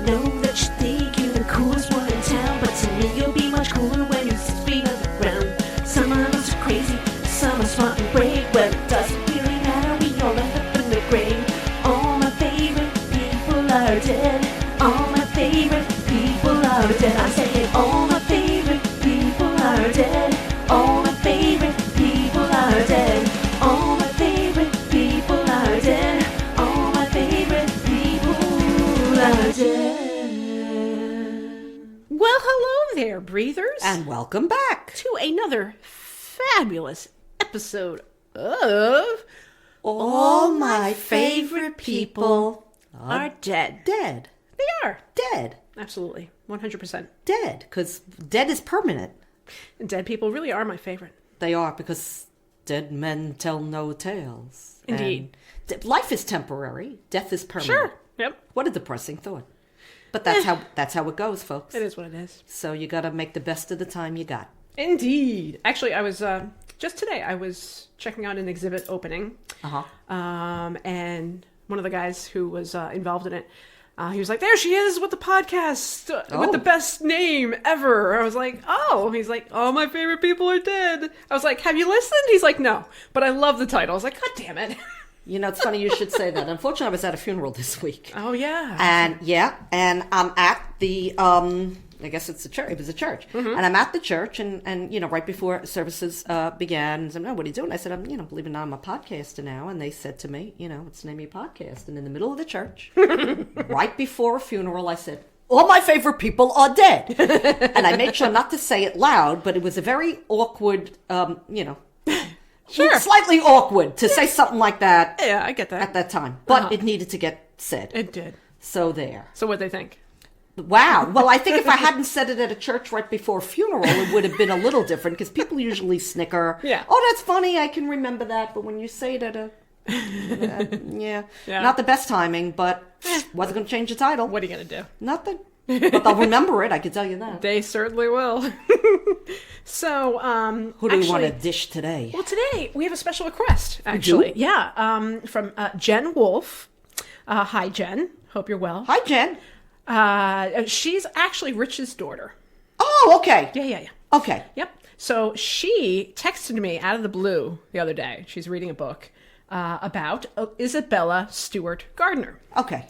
know that you think you're the coolest one in town, but to me you'll be much cooler when you're 6 feet underground. Some of us are crazy, some are smart and brave. Well, it doesn't really matter, we all end up in the grave. All my favorite people are dead. All my favorite people are dead. I say all my favorite people are dead. All my favorite people are dead. All my favorite people are dead. All my favorite people are dead. Well, hello there, breathers. And welcome back to another fabulous episode of All My Favorite People Are Dead. Dead. They are. Dead. Absolutely. 100%. Dead. Because dead is permanent. And dead people really are my favorite. They are, because dead men tell no tales. Indeed. And life is temporary. Death is permanent. Sure. Yep. What a depressing thought. But that's how it goes, folks. It is what it is. So you got to make the best of the time you got. Indeed. Actually, I was just today. I was checking out an exhibit opening, and one of the guys who was involved in it, he was like, "There she is with the podcast with the best name ever." I was like, "Oh." He's like, "All my favorite people are dead." I was like, "Have you listened?" He's like, "No," but I love the title. I was like, "God damn it." You know, it's funny you should say that. Unfortunately, I was at a funeral this week. Oh, yeah. And I'm at the, I guess it's a church. It was a church. Mm-hmm. And I'm at the church, and you know, right before services began, and said, "No, what are you doing?" I said, "I'm, believe it or not, I'm a podcaster now." And they said to me, "What's the name of your podcast?" And in the middle of the church, right before a funeral, I said, "All my favorite people are dead." And I made sure not to say it loud, but it was a very awkward, Sure. Slightly awkward to say something like that. Yeah, I get that. At that time. But it needed to get said. It did. So there. So what'd they think? Wow. Well, I think if I hadn't said it at a church right before a funeral, it would have been a little different, because people usually snicker. Yeah. "Oh, that's funny. I can remember that." But when you say it at a... Not the best timing, but wasn't going to change the title. What are you going to do? Nothing. But they'll remember it, I can tell you that. They certainly will. So, who do we want to dish today? Well, today we have a special request, actually. Yeah, from Jen Wolf. Hi, Jen. Hope you're well. Hi, Jen. She's actually Rich's daughter. Oh, okay. Yeah. Okay. Yep. So she texted me out of the blue the other day. She's reading a book about Isabella Stewart Gardner. Okay.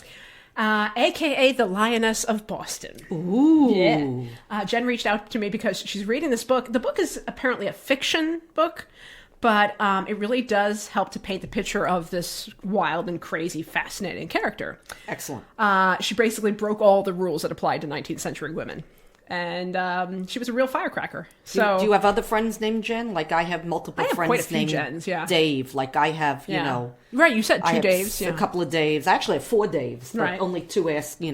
A.K.A. the Lioness of Boston. Ooh. Yeah. Jen reached out to me because she's reading this book. The book is apparently a fiction book, but it really does help to paint the picture of this wild and crazy, fascinating character. Excellent. She basically broke all the rules that applied to 19th century women. And she was a real firecracker. So, do you have other friends named Jen? Like I have multiple friends quite a few named Jens, yeah. Dave. Like I have, Right, you said two Daves. A couple of Daves. I actually have 4 Daves. But right. Only 2 asked, we'll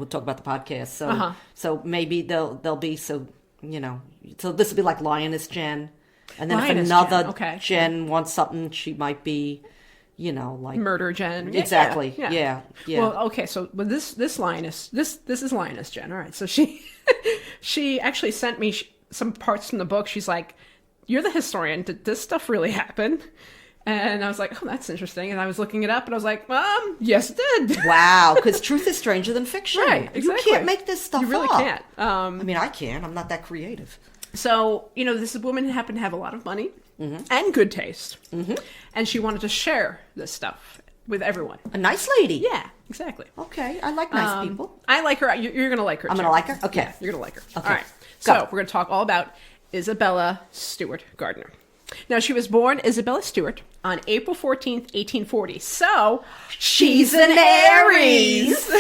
talk about the podcast. So so maybe they'll be so this will be like Lioness Jen. And then Lioness if another Jen, okay. Jen wants something, she might be like Murder Jen. Exactly. Yeah. Well, okay. So, but this Lioness, this is Lioness Jen. All right. So she actually sent me some parts from the book. She's like, "You're the historian. Did this stuff really happen?" And I was like, "Oh, that's interesting." And I was looking it up, and I was like, "Yes, it did." Wow. Because truth is stranger than fiction. Right. Exactly. You can't make this stuff up. You really can't. I mean, I can. I'm not that creative. So, this woman happened to have a lot of money and good taste. Mm-hmm. And she wanted to share this stuff with everyone. A nice lady. Yeah, exactly. Okay, I like nice people. I like her. You're going to like her, I'm going to like her? Okay. Yeah, you're going to like her. Okay. All right. So, we're going to talk all about Isabella Stewart Gardner. Now, she was born Isabella Stewart on April 14th, 1840. So, she's an Aries.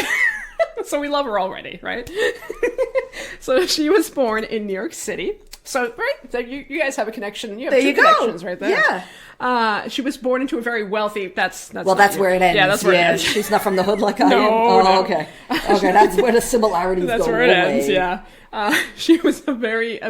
So we love her already, right? So she was born in New York City. So, right, so you guys have a connection. You have two connections right there. Yeah. She was born into a very wealthy. That's where it ends. Yeah, that's where it ends. She's not from the hood like I am. No. Okay. Okay, that's where the similarities go. That's where it ends. Yeah. She was a very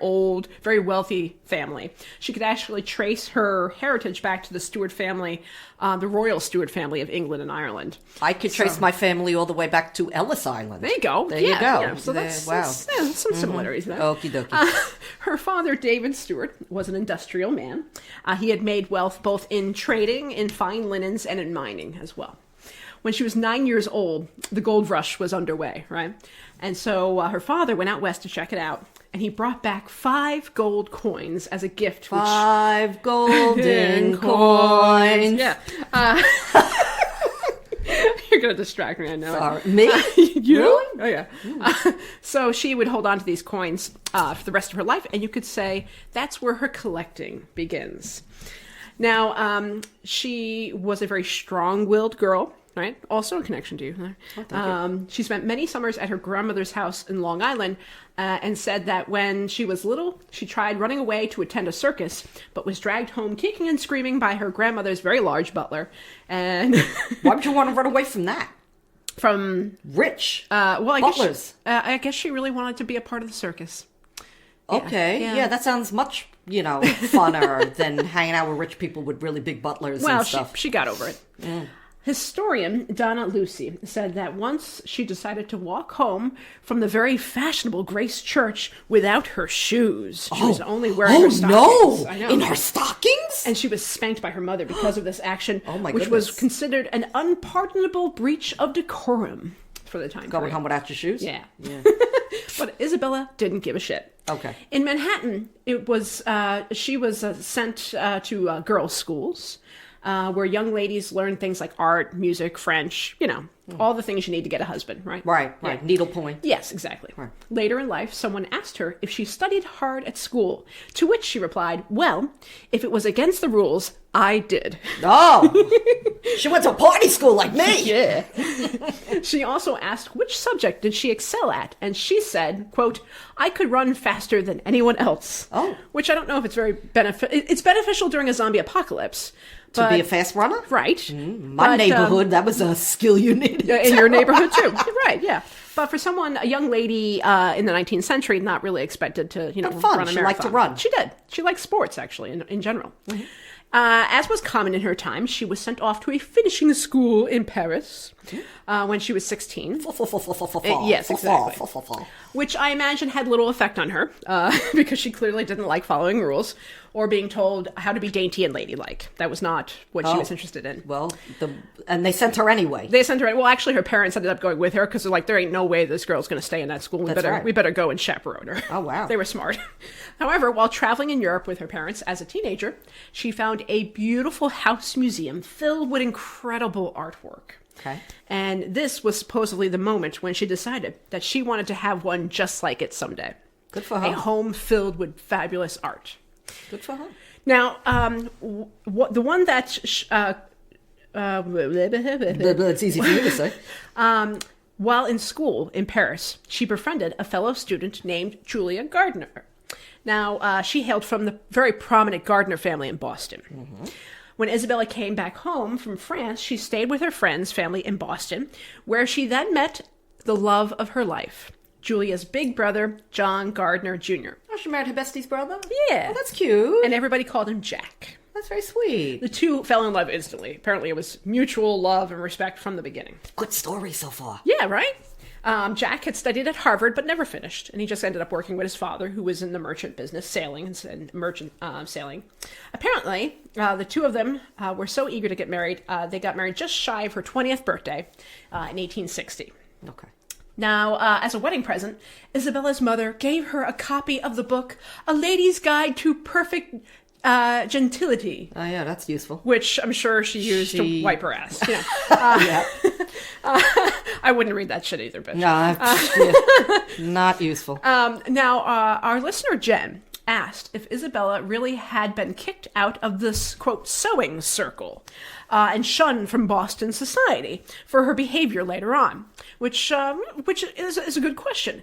old, very wealthy family. She could actually trace her heritage back to the Stewart family, the royal Stewart family of England and Ireland. I could trace my family all the way back to Ellis Island. There you go. There you go. Yeah. So that's some similarities there. Okie dokie. Her father, David Stewart, was an industrial man. He had made wealth both in trading, in fine linens, and in mining as well. when she was 9 years old, the gold rush was underway, right? And so her father went out west to check it out, and he brought back 5 gold coins as a gift. 5 golden coins. Yeah. You're going to distract me, I know. Sorry. Me? You? Really? Oh, yeah. So she would hold on to these coins for the rest of her life, and you could say that's where her collecting begins. Now, she was a very strong-willed girl, right? Also a connection to you. Oh, thank you. She spent many summers at her grandmother's house in Long Island and said that when she was little, she tried running away to attend a circus, but was dragged home kicking and screaming by her grandmother's very large butler. And Why would you want to run away from that? From Rich well, butlers. I guess she really wanted to be a part of the circus. Okay. Yeah, that sounds much, funner than hanging out with rich people with really big butlers and stuff. She got over it. Mm. Historian Donna Lucy said that once she decided to walk home from the very fashionable Grace Church without her shoes. She was only wearing her stockings. No! I know. In her stockings? And she was spanked by her mother because of this action, Oh, my which was goodness. considered an unpardonable breach of decorum for the time Going period. home without your shoes? Yeah. But Isabella didn't give a shit. Okay. In Manhattan, it was she was sent to girls' schools where young ladies learn things like art, music, French, all the things you need to get a husband, right? Right. Yeah. Needlepoint. Yes, exactly. Right. Later in life, someone asked her if she studied hard at school, to which she replied, well, if it was against the rules, I did. Oh! She went to party school like me! Yeah. She also asked which subject did she excel at, and she said, quote, I could run faster than anyone else. Oh. Which I don't know if it's very it's beneficial during a zombie apocalypse. To be a fast runner? Right. My neighborhood, that was a skill you needed. In your neighborhood, too. Right, yeah. But for a young lady in the 19th century, not really expected to, But fun. run a She marathon. liked to run. She did. She liked sports, actually, in general. Mm-hmm. As was common in her time, she was sent off to a finishing school in Paris when she was 16. Yes, exactly. Which I imagine had little effect on her because she clearly didn't like following rules or being told how to be dainty and ladylike. That was not what she was interested in. Well, and they sent her anyway. They sent her. Well, actually, her parents ended up going with her because they're like, there ain't no way this girl's going to stay in that school. We better go and chaperone her. Oh, wow. They were smart. However, while traveling in Europe with her parents as a teenager, she found a beautiful house museum filled with incredible artwork. Okay. And this was supposedly the moment when she decided that she wanted to have one just like it someday. Good for her. A home filled with fabulous art. Good for her. Now, the one that... It's easy for you to say. While in school in Paris, she befriended a fellow student named Julia Gardner. Now, she hailed from the very prominent Gardner family in Boston. Mm-hmm. When Isabella came back home from France, she stayed with her friend's family in Boston, where she then met the love of her life, Julia's big brother, John Gardner Jr. Oh, she married her bestie's brother? Yeah. Oh, that's cute. And everybody called him Jack. That's very sweet. The two fell in love instantly. Apparently it was mutual love and respect from the beginning. Good story so far. Yeah, right? Jack had studied at Harvard but never finished, and he just ended up working with his father, who was in the merchant business, sailing and merchant sailing. Apparently, the two of them were so eager to get married, they got married just shy of her 20th birthday in 1860. Okay. Now, as a wedding present, Isabella's mother gave her a copy of the book, A Lady's Guide to Perfect Gentility. Oh, yeah, that's useful. Which I'm sure she used to wipe her ass. Yeah. Yeah. I wouldn't read that shit either, bitch. No, not useful. Now, our listener, Jen, asked if Isabella really had been kicked out of this, quote, sewing circle and shunned from Boston society for her behavior later on, which is a good question.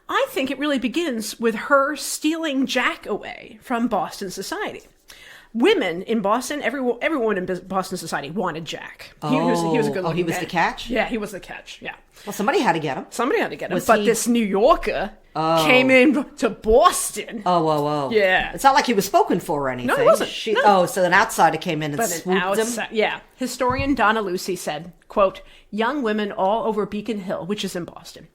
I think it really begins with her stealing Jack away from Boston society. Women in Boston, everyone in Boston society wanted Jack. He was a good looking he was guy. the catch? Yeah, he was the catch, yeah. Well, somebody had to get him. But this New Yorker came in to Boston. Oh, whoa. Yeah. It's not like he was spoken for or anything. No, it wasn't. Oh, so an outsider came in and swooped him? Yeah. Historian Donna Lucy said, quote, young women all over Beacon Hill, which is in Boston,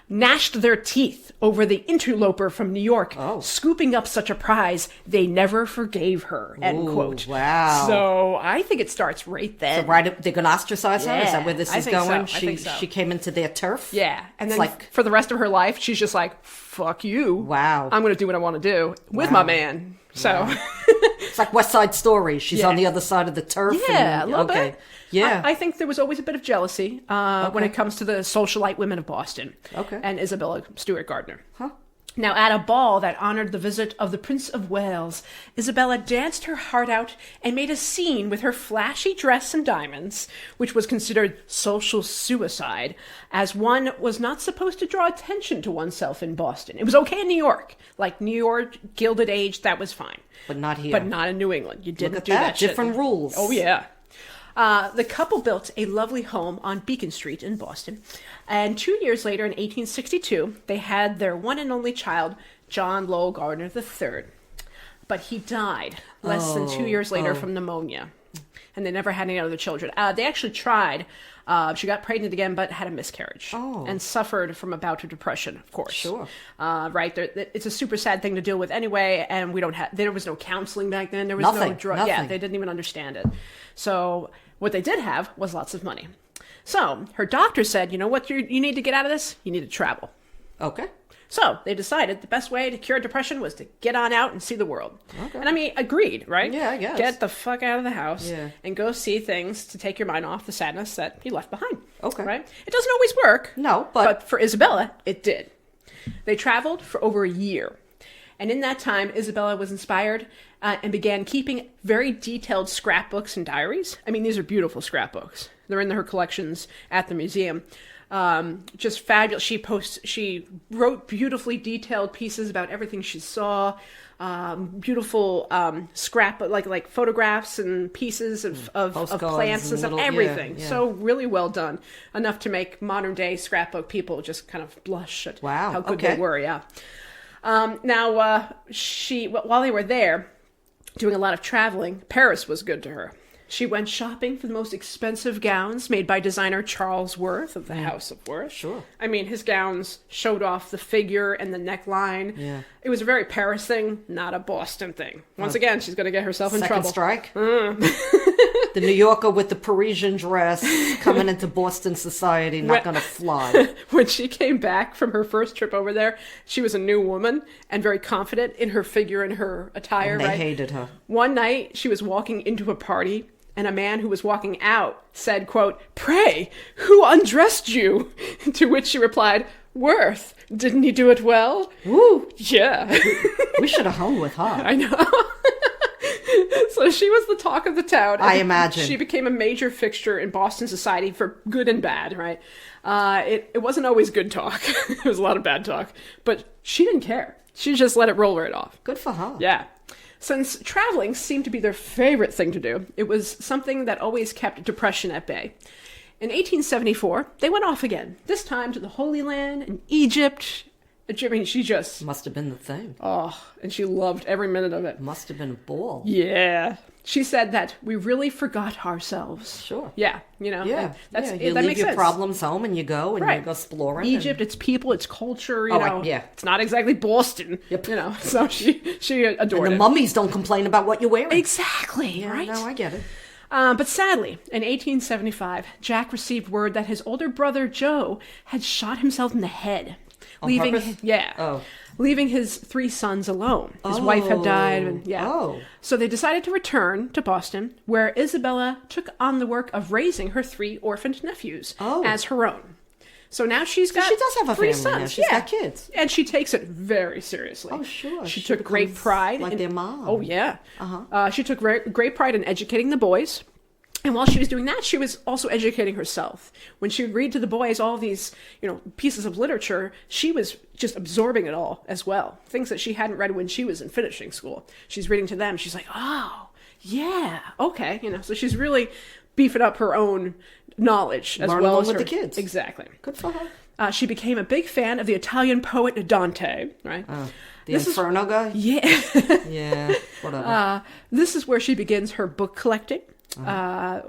gnashed their teeth over the interloper from New York, scooping up such a prize they never forgave her, end quote. Wow. So I think it starts right then. So they're going to ostracize her? Is that where this I is think so. going? I think so. She came into their turf? Yeah. And then like, for the rest of her life, she's just like, fuck you. Wow. I'm going to do what I want to do with my man. So it's like West Side Story. She's on the other side of the turf. Yeah, a little bit. Yeah. I think there was always a bit of jealousy when it comes to the socialite women of Boston. Okay. And Isabella Stewart Gardner. Huh? Now, at a ball that honored the visit of the Prince of Wales, Isabella danced her heart out and made a scene with her flashy dress and diamonds, which was considered social suicide, as one was not supposed to draw attention to oneself in Boston. It was okay in New York. Like New York, Gilded Age, that was fine. But not here. But not in New England. You didn't do that shit. Different rules. Oh, yeah. The couple built a lovely home on Beacon Street in Boston. And 2 years later, in 1862, they had their one and only child, John Lowell Gardner III. But he died less than 2 years later from pneumonia. And they never had any other children. They actually tried. She got pregnant again, but had a miscarriage. And suffered from a bout of depression, of course. Sure. Right. It's a super sad thing to deal with anyway. And there was no counseling back then. There was Nothing. no drug. Yeah, they didn't even understand it. So what they did have was lots of money. So her doctor said, you know what you need to get out of this? You need to travel. Okay. So they decided the best way to cure depression was to get on out and see the world. Okay. And I mean, agreed, right? Yeah, I guess. Get the fuck out of the house and go see things to take your mind off the sadness that you left behind. Okay. Right? It doesn't always work. No, but for Isabella, it did. They traveled for over a year. And in that time, Isabella was inspired and began keeping very detailed scrapbooks and diaries. I mean, these are beautiful scrapbooks. They're in her collections at the museum. Just fabulous. She wrote beautifully detailed pieces about everything she saw. Beautiful like photographs and pieces of plants and stuff. Everything. Yeah. So really well done. Enough to make modern day scrapbook people just kind of blush at how good they were. Yeah. While they were there doing a lot of traveling, Paris was good to her. She went shopping for the most expensive gowns made by designer Charles Worth of the House of Worth. Sure. I mean, his gowns showed off the figure and the neckline. Yeah. It was a very Paris thing, not a Boston thing. Once again, she's going to get herself in trouble. Second strike. The New Yorker with the Parisian dress coming into Boston society, not going to fly. When she came back from her first trip over there, she was a new woman and very confident in her figure and her attire. And they hated her. One night, she was walking into a party, and a man who was walking out said, quote, "Pray, who undressed you?" To which she replied, "Worth. Didn't he do it well?" Woo! Yeah. We should have hung with her. I know. So she was the talk of the town. I imagine. She became a major fixture in Boston society for good and bad, right? It wasn't always good talk. It was a lot of bad talk. But she didn't care. She just let it roll right off. Good for her. Yeah. Since traveling seemed to be their favorite thing to do, it was something that always kept depression at bay. In 1874, they went off again, this time to the Holy Land and Egypt. I mean, she just... Must have been the thing. Oh, and she loved every minute of it. Must have been a ball. Yeah. She said that we really forgot ourselves. Sure. Yeah, you know. Yeah. That's, You that leave makes your sense. problems home and you go and you go exploring. Egypt, its people, its culture, you know. yeah. It's not exactly Boston, you know. So she adored And the it. mummies don't complain about what you're wearing. Exactly, right? No, I get it. But sadly, in 1875, Jack received word that his older brother Joe had shot himself in the head. On purpose? Leaving his 3 sons alone. His wife had died. And, So they decided to return to Boston, where Isabella took on the work of raising her 3 orphaned nephews as her own. So now she does have a 3 family sons. now. She's got kids. And she takes it very seriously. Oh, sure. She took great pride. Like their mom. Oh, yeah. She took great pride in educating the boys. And while she was doing that, she was also educating herself. When she would read to the boys all these, pieces of literature, she was just absorbing it all as well. Things that she hadn't read when she was in finishing school. She's reading to them. She's like, oh, yeah, okay. So she's really beefing up her own knowledge as well as with the kids. Exactly. Good for her. She became a big fan of the Italian poet Dante, right? The Inferno guy? Yeah. Yeah, whatever. This is where she begins her book collecting.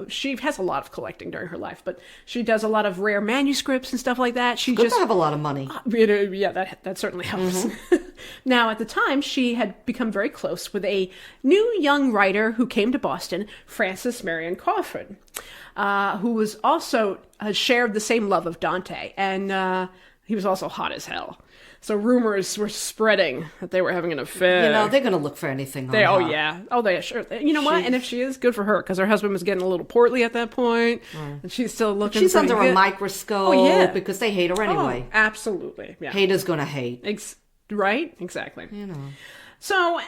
She has a lot of collecting during her life, but she does a lot of rare manuscripts and stuff like that. She Good just to have a lot of money. yeah, that certainly helps. Now, at the time, she had become very close with a new young writer who came to Boston, Frances Marion Crawford, who was also shared the same love of Dante, and he was also hot as hell. So rumors were spreading that they were having an affair. You know, they're going to look for anything on her. Oh, yeah. Oh, they sure. You know what? And if she is, good for her, because her husband was getting a little portly at that point, and she's still looking She's pretty under good. a microscope because they hate her anyway. Oh, absolutely. Yeah. Haters going to hate. Right? Exactly. You know. So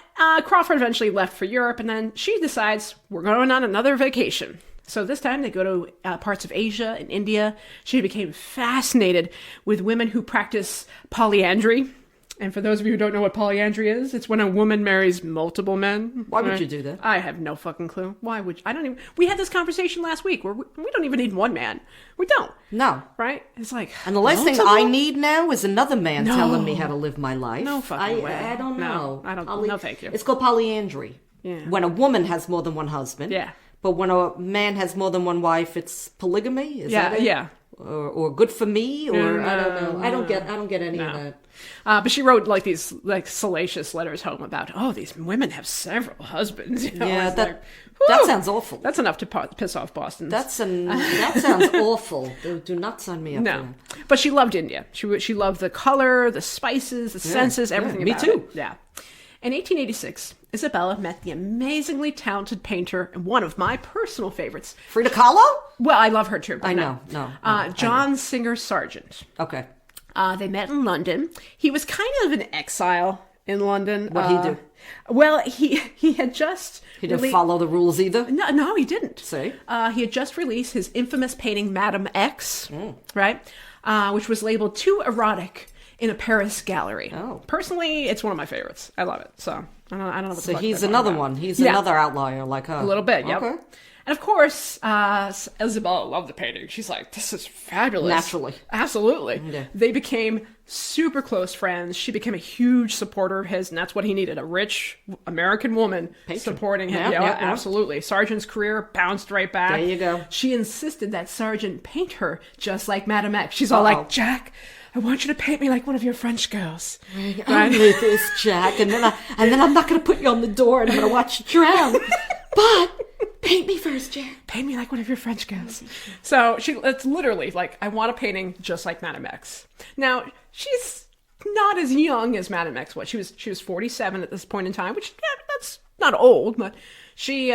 Crawford eventually left for Europe, and then she decides, we're going on another vacation. So this time they go to parts of Asia and India. She became fascinated with women who practice polyandry. And for those of you who don't know what polyandry is, it's when a woman marries multiple men. Why would you do that? I have no fucking clue. Why would you? I don't even... We had this conversation last week where we don't even need one man. We don't. No. Right? It's like... And the last thing I need now is another man telling me how to live my life. No fucking way. I don't know. No, I don't... No, thank you. It's called polyandry. Yeah. When a woman has more than one husband. Yeah. But when a man has more than one wife, it's polygamy? Is that it? Yeah. Or good for me? Or I don't know. I don't get any of that. But she wrote like these like salacious letters home about, these women have several husbands. You know? Yeah, that sounds awful. That's enough to piss off Boston. That sounds awful. Do not sign me up for that. But she loved India. She loved the color, the spices, the senses, everything about it. Me too. Yeah. In 1886, Isabella met the amazingly talented painter and one of my personal favorites. Frida Kahlo? Well, I love her too. But I know. No. John Singer Sargent. Okay. They met in London. He was kind of an exile in London. What'd he do? Well, he had just... He didn't follow the rules either? No, he didn't. See? He had just released his infamous painting, Madame X, right? Which was labeled too erotic in a Paris gallery. Oh. Personally, it's one of my favorites. I love it. So, I don't know what the So fuck he's they're another talking one. about. He's another outlier like her. A little bit, yep. Okay. And of course, Isabella loved the painting. She's like, this is fabulous. Naturally. Absolutely. Yeah. They became super close friends. She became a huge supporter of his, and that's what he needed, a rich American woman supporting him. Yeah, absolutely. Sargent's career bounced right back. There you go. She insisted that Sargent paint her just like Madame X. She's all like, Jack, I want you to paint me like one of your French girls. I'm with this, Jack, and then I'm not going to put you on the door and I'm going to watch you drown. But paint me first, Jack. Paint me like one of your French girls. So it's literally like, I want a painting just like Madame X. Now, she's not as young as Madame X was. She was 47 at this point in time, which that's not old, but she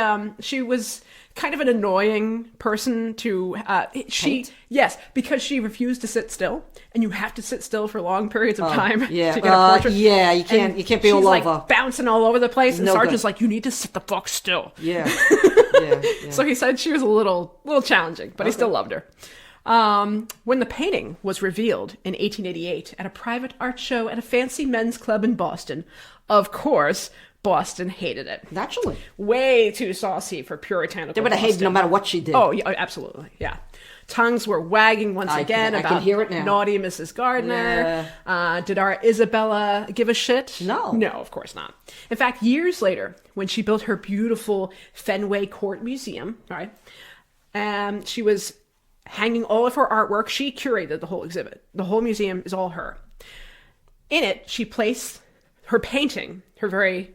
was kind of an annoying person to Paint? Yes, because she refused to sit still, and you have to sit still for long periods of time to get a portrait. Yeah, you can't be all she's over. Like bouncing all over the place, and No Sargent's good. like, you need to sit the fuck still. Yeah. So he said she was a little challenging, but he still loved her. When the painting was revealed in 1888 at a private art show at a fancy men's club in Boston, of course, Boston hated it. Naturally. Way too saucy for puritanical They would have hated no matter what she did. Oh, yeah, absolutely. Yeah. Tongues were wagging once again I about can hear it now. naughty Mrs. Gardner. Did our Isabella give a shit? No. No, of course not. In fact, years later, when she built her beautiful Fenway Court Museum, right, and she was hanging all of her artwork, she curated the whole exhibit. The whole museum is all her. In it, she placed her painting, her very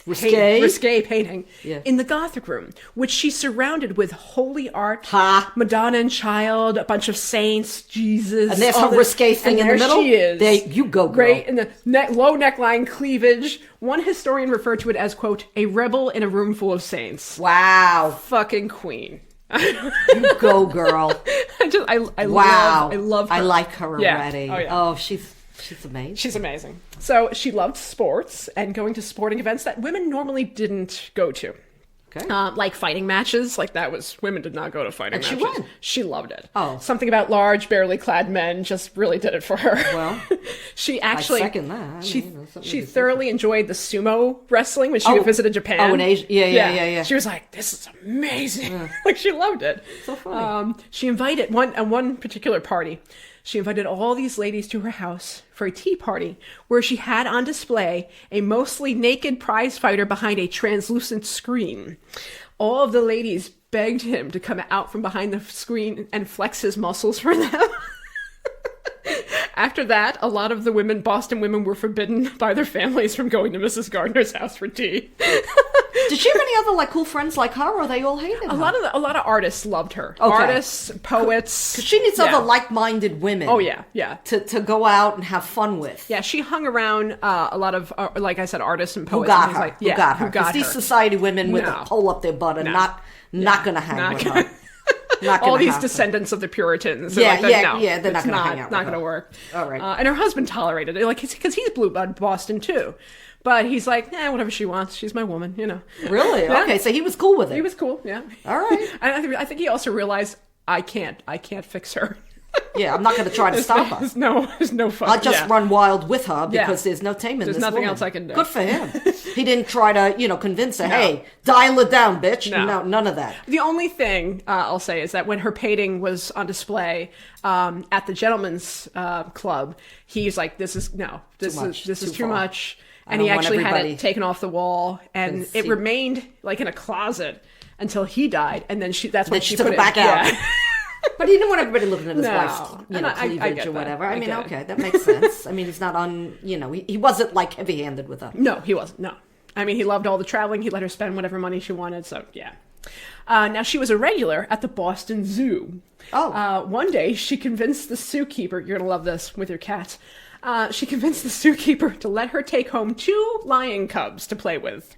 risque painting, in the Gothic room, which she surrounded with holy art, Madonna and Child, a bunch of saints, Jesus. And there's her risque thing in the middle? She is. There you go, girl. Great, in the low neckline cleavage. One historian referred to it as, quote, a rebel in a room full of saints. Wow. Fucking queen. You go, girl. I love her. I like her already. Yeah. Oh, yeah. Oh, she's amazing. She's amazing. So she loved sports and going to sporting events that women normally didn't go to. Okay. Like fighting matches. Like women did not go to fighting matches. And she went. She loved it. Oh. Something about large, barely clad men just really did it for her. Well, she actually, I second that. She thoroughly enjoyed the sumo wrestling when she visited Japan. Oh, in Asia. Yeah. She was like, this is amazing. Like, she loved it. So funny. She invited, one particular party, she invited all these ladies to her house for a tea party where she had on display a mostly naked prize fighter behind a translucent screen. All of the ladies begged him to come out from behind the screen and flex his muscles for them. After that, a lot of the Boston women were forbidden by their families from going to Mrs. Gardner's house for tea. Did she have any other cool friends like her, or they all hated her? A lot of artists loved her. Okay. Artists, poets. Because she needs other like-minded women. Oh yeah, yeah. To go out and have fun with. Yeah, she hung around a lot of, like I said, artists and poets. Who got and her? things Who got her? Who got These her. society women with No. a pole up their butt are not going to hang with her. Not All gonna these happen. descendants of the Puritans. Yeah, like that. yeah, No, yeah, they're not it's gonna hang out Not with going to her. work. All right. And her husband tolerated it, because he's blue blood Boston too. But he's like, whatever she wants. She's my woman, Really? Yeah. Okay, so he was cool with it. He was cool, yeah. All right. And I think he also realized, I can't fix her. Yeah, I'm not going to try to stop her. There's no fun. I'll just run wild with her because Yeah. there's no taming There's this nothing woman. else I can do. Good for him. He didn't try to, convince her, hey, dial it down, bitch. No, none of that. The only thing I'll say is that when her painting was on display at the gentleman's club, he's like, "This is too far. much," I and he don't want actually had everybody it taken off the wall, and to it see. remained in a closet until he died, and then that's when Then she she took put it back out. Yeah. But he didn't want everybody looking at his No. wife's, And I cleavage get or that. whatever. I I mean, get it. okay, that makes sense. I mean, he's not he wasn't heavy-handed with her. No, he wasn't. No. I mean, he loved all the traveling. He let her spend whatever money she wanted. So, yeah. Now, she was a regular at the Boston Zoo. Oh. One day, she convinced the zookeeper, you're going to love this with your cats. She convinced the zookeeper to let her take home 2 lion cubs to play with.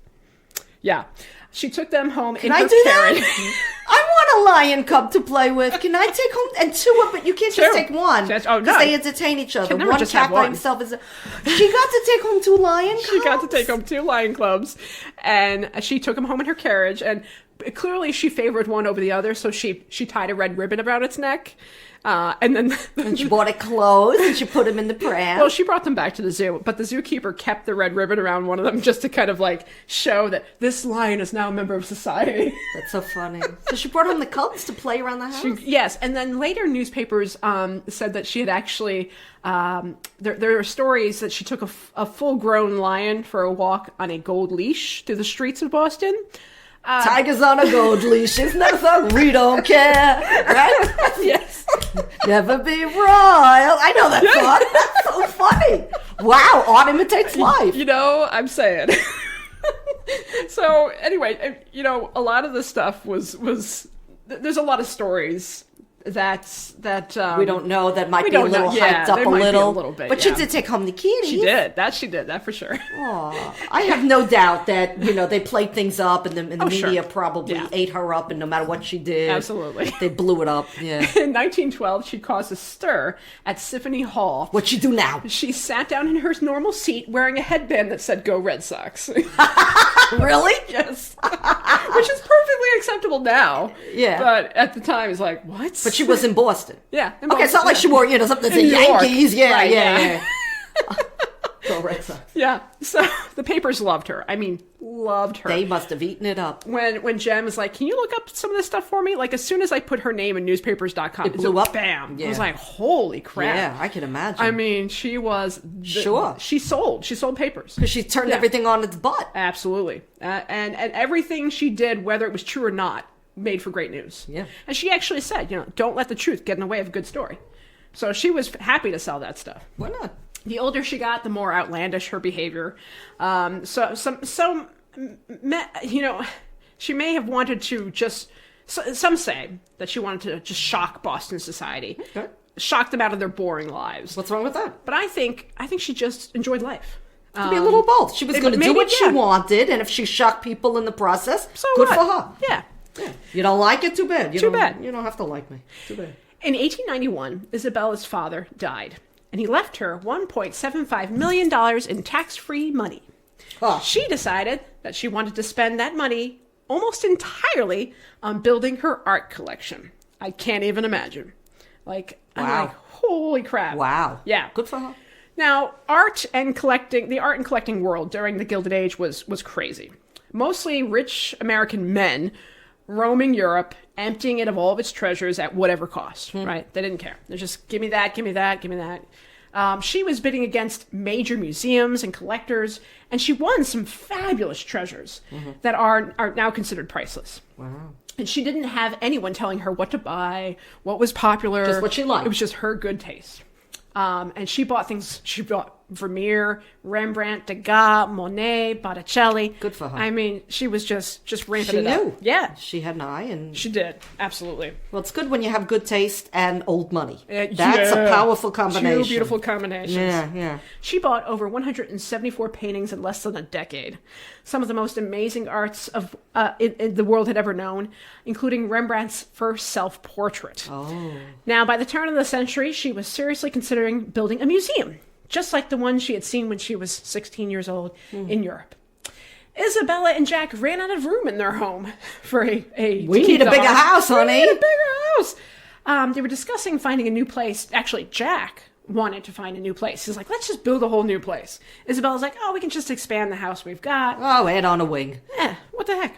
Yeah. She took them home in Can I her do carriage. that? I want a lion cub to play with. Can I take home and 2 of it? You can't just 2. take one That's- because oh, no. they entertain each other. Can never One just cat have by one. himself is. She got to take home 2 lion cubs. She got to take home 2 lion cubs, and she took them home in her carriage, and clearly she favored one over the other, so she tied a red ribbon around its neck, and then And she bought it clothes and she put him in the pram. well, she brought them back to the zoo, but the zookeeper kept the red ribbon around one of them just to kind of show that this lion is now a member of society. That's so funny. So she brought home the cubs to play around the house. Yes, and then later newspapers said that she had actually there are stories that she took a full-grown lion for a walk on a gold leash through the streets of Boston. Tigers on a gold leash. Isn't that a song? We don't care, right? Yes. Never be royal. I know that song. That's so funny. Wow, art imitates life. I'm saying. So anyway, a lot of the stuff was there's a lot of stories that We don't know. That might we be a don't know. little Yeah, hyped up they a might be a little. little bit, But she yeah. did take home the kitties. She did that for sure. Aw. I have no doubt that they played things up, and the media sure. probably Yeah. ate her up, and no matter what she did, Absolutely. they blew it up. Yeah. In 1912, she caused a stir at Symphony Hall. What she do now? She sat down in her normal seat wearing a headband that said "Go Red Sox." Really? Yes, which is perfectly acceptable now. Yeah. but at the time, it's like what? But she was in Boston. yeah. in Okay, it's not Boston, like yeah. she wore something that said In New York. Yankees. Yeah, Right, yeah, yeah. yeah. Go Red Sox. Yeah. So the papers loved her. I mean, loved her. They must have eaten it up. when Jem is like, can you look up some of this stuff for me? As soon as I put her name in newspapers.com, It blew up? Bam. I Yeah. was like, holy crap. Yeah, I can imagine. I mean, she was Sure. She sold papers. because she turned Yeah. everything on its butt. Absolutely. And everything she did, whether it was true or not, made for great news. Yeah. And she actually said, don't let the truth get in the way of a good story. So she was happy to sell that stuff. Why not? The older she got, the more outlandish her behavior. She may have wanted to just. Some say that she wanted to just shock Boston society, Okay. shock them out of their boring lives. What's wrong with that? But I think she just enjoyed life. Could be a little both. She was going to do maybe, what she yeah. wanted, and if she shocked people in the process, So good what? for her. Yeah. Yeah. You don't like it? Too bad. Too bad. You don't have to like me. Too bad. In 1891, Isabella's father died, and he left her $1.75 million in tax-free money. Oh. She decided that she wanted to spend that money almost entirely on building her art collection. I can't even imagine. I'm Wow. like, holy crap. Wow. Yeah. Good for her. Now, the art and collecting world during the Gilded Age was crazy. Mostly rich American men roaming Europe, emptying it of all of its treasures at whatever cost, right? They didn't care. They're just, give me that, give me that, give me that. She was bidding against major museums and collectors, and she won some fabulous treasures that are now considered priceless. Wow. And she didn't have anyone telling her what to buy, what was popular. Just what she liked. It was just her good taste. And she bought things. She bought Vermeer, Rembrandt, Degas, Monet, Botticelli. Good for her. I mean, she was just ramping She it up. knew. Yeah, She had an eye, and she did. Absolutely. well, it's good when you have good taste and old money. That's Yeah. a powerful combination. Two beautiful combinations. Yeah. She bought over 174 paintings in less than a decade. Some of the most amazing arts of in the world had ever known, including Rembrandt's first self-portrait. Oh. Now, by the turn of the century, she was seriously considering building a museum, just like the one she had seen when she was 16 years old in Europe. Isabella and Jack ran out of room in their home for a We need a bigger house, honey. We need a bigger house. They were discussing finding a new place. Actually, Jack wanted to find a new place. He's like, let's just build a whole new place. Isabella's like, oh, we can just expand the house we've got. Oh, add on a wing. What the heck?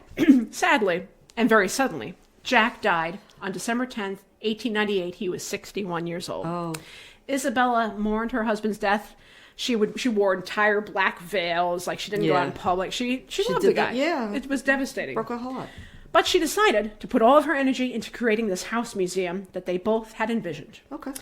Sadly, and very suddenly, Jack died on December 10th, 1898. He was 61 years old. Oh. Isabella mourned her husband's death. She wore entire black veils, like she didn't go out in public. She loved the did guy. that, yeah. It was devastating. Broke her heart. But she decided to put all of her energy into creating this house museum that they both had envisioned. Okay.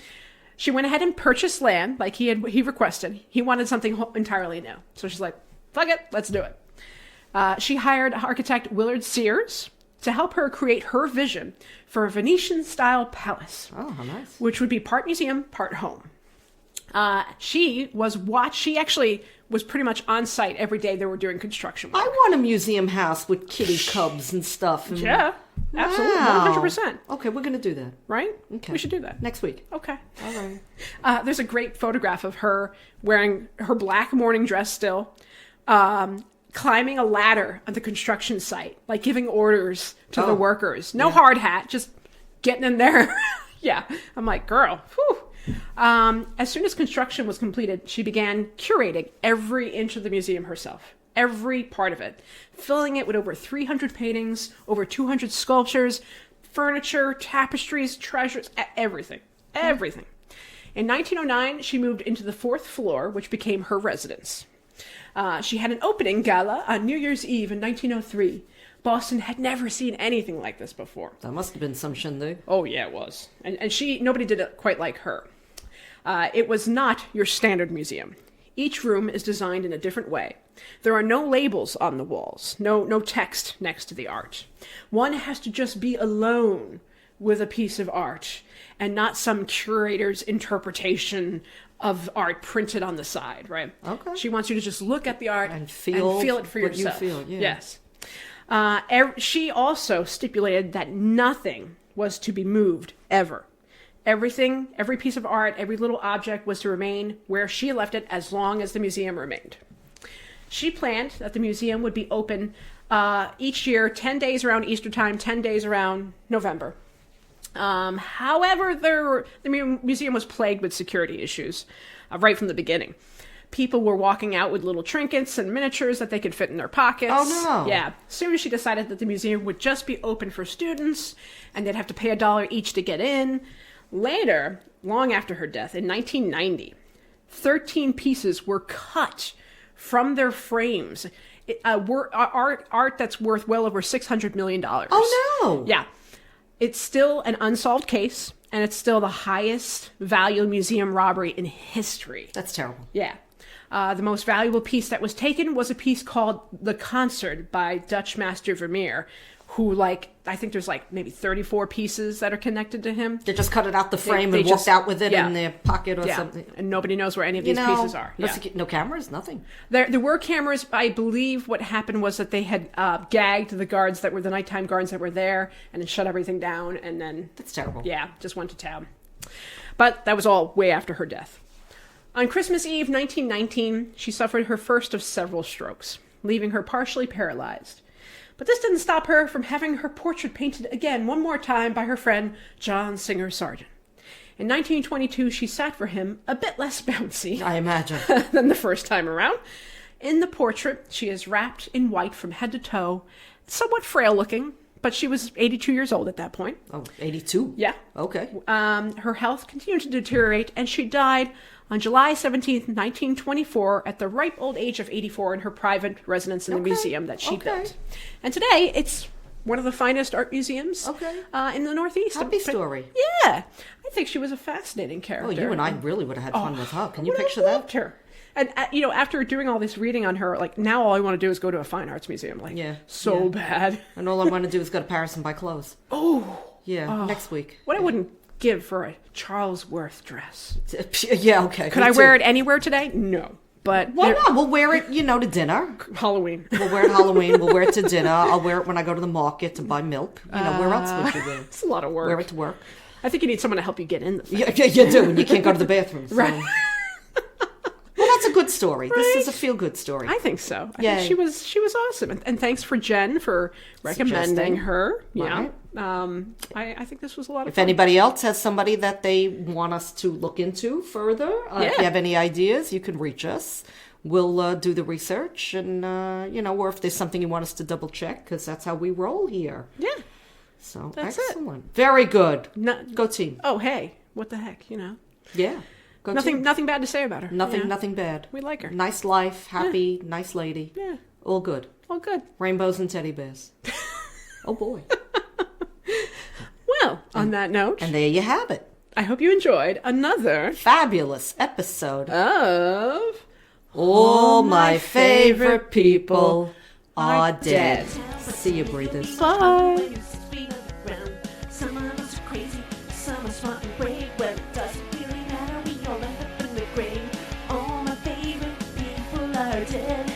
She went ahead and purchased land like he requested. He wanted something entirely new. So she's like, fuck it, let's do it. She hired architect Willard Sears to help her create her vision for a Venetian-style palace. Oh, how nice. Which would be part museum, part home. She actually was pretty much on site every day they were doing construction work. I want a museum house with kitty cubs and stuff. And... Yeah, absolutely, Wow. 100%. Okay, we're going to do that. Right? Okay. We should do that. Next week. Okay. All right. There's a great photograph of her wearing her black morning dress still, climbing a ladder at the construction site, like giving orders to the workers. No hard hat, just getting in there. Yeah. I'm like, girl, whew. As soon as construction was completed, she began curating every inch of the museum herself, every part of it, filling it with over 300 paintings, over 200 sculptures, furniture, tapestries, treasures, everything. Everything. In 1909, she moved into the 4th floor, which became her residence. She had an opening gala on New Year's Eve in 1903. Boston had never seen anything like this before. That must have been some shindig. Oh, yeah, it was. And nobody did it quite like her. It was not your standard museum. Each room is designed in a different way. There are no labels on the walls, no text next to the art. One has to just be alone with a piece of art and not some curator's interpretation of art printed on the side, right? Okay. She wants you to just look at the art And feel it for what you yourself. feel, yeah. Yes. She also stipulated that nothing was to be moved ever. Everything, every piece of art, every little object was to remain where she left it as long as the museum remained. She planned that the museum would be open each year, 10 days around Easter time, 10 days around November. However, the museum was plagued with security issues right from the beginning. People were walking out with little trinkets and miniatures that they could fit in their pockets. Oh, no. Yeah. As soon as she decided that the museum would just be open for students and they'd have to pay $1 each to get in. Later, long after her death, in 1990, 13 pieces were cut from their frames. Art that's worth well over $600 million. Oh, no. Yeah. It's still an unsolved case, and it's still the highest value museum robbery in history. That's terrible. Yeah. The most valuable piece that was taken was a piece called The Concert by Dutch master Vermeer, who, I think there's maybe 34 pieces that are connected to him. They just cut it out the frame they and walked just- out with it yeah. in their pocket or Yeah. something. And nobody knows where any of these pieces are. Yeah. No cameras, nothing. There were cameras. I believe what happened was that they had gagged the guards that were the nighttime guards that were there and then shut everything down and then... That's terrible. Yeah, just went to town. But that was all way after her death. On Christmas Eve 1919, she suffered her first of several strokes, leaving her partially paralyzed. But this didn't stop her from having her portrait painted again one more time by her friend John Singer Sargent. In 1922, she sat for him a bit less bouncy I imagine. than the first time around. In the portrait, she is wrapped in white from head to toe, somewhat frail looking, but she was 82 years old at that point. Oh, 82? Yeah. Okay. Her health continued to deteriorate, and she died on July 17th, 1924, at the ripe old age of 84 in her private residence in the museum that she built. And today, it's one of the finest art museums Okay. In the Northeast. Happy story. Yeah. I think she was a fascinating character. Oh, you and I really would have had fun with her. Can you I would have picture that? loved her. And, after doing all this reading on her, like, now all I want to do is go to a fine arts museum. Like, Yeah. so Yeah. bad. And all I want to do is go to Paris and buy clothes. Oh. Yeah, next week. What I wouldn't give for a Charles Worth dress. Yeah, okay. Could I wear it anywhere today? No. But Why not? We'll wear it, to dinner. Halloween. We'll wear it Halloween. We'll wear it to dinner. I'll wear it when I go to the market to buy milk. Where else would you wear it? It's a lot of work. Wear it to work. I think you need someone to help you get in the thing. Yeah, you do, and you can't go to the bathroom. So. Right. Well, that's a good story. Right? This is a feel-good story. I think so. I Yay. think she was awesome. And thanks for Jen for recommending Suggesting. her. Yeah. Right. I think this was a lot of If fun. anybody else has somebody that they want us to look into further, if you have any ideas, you can reach us. We'll do the research and, or if there's something you want us to double check, because that's how we roll here. Yeah. So, That's it. excellent. Very good. Go team. Oh, hey. What the heck, Yeah. Go team. Nothing bad to say about her. Nothing bad. We like her. Nice life, happy, nice lady. Yeah. All good. All good. Rainbows and teddy bears. Oh, boy. Well, on that note, And there you have it. I hope you enjoyed another Fabulous episode. of All my favorite people are dead. See you, breathers. Bye. When your 6 feet on the ground. Some of us are crazy, some are smart and brave. Well, it doesn't really matter, we all end up in the grave. All my favorite people are dead.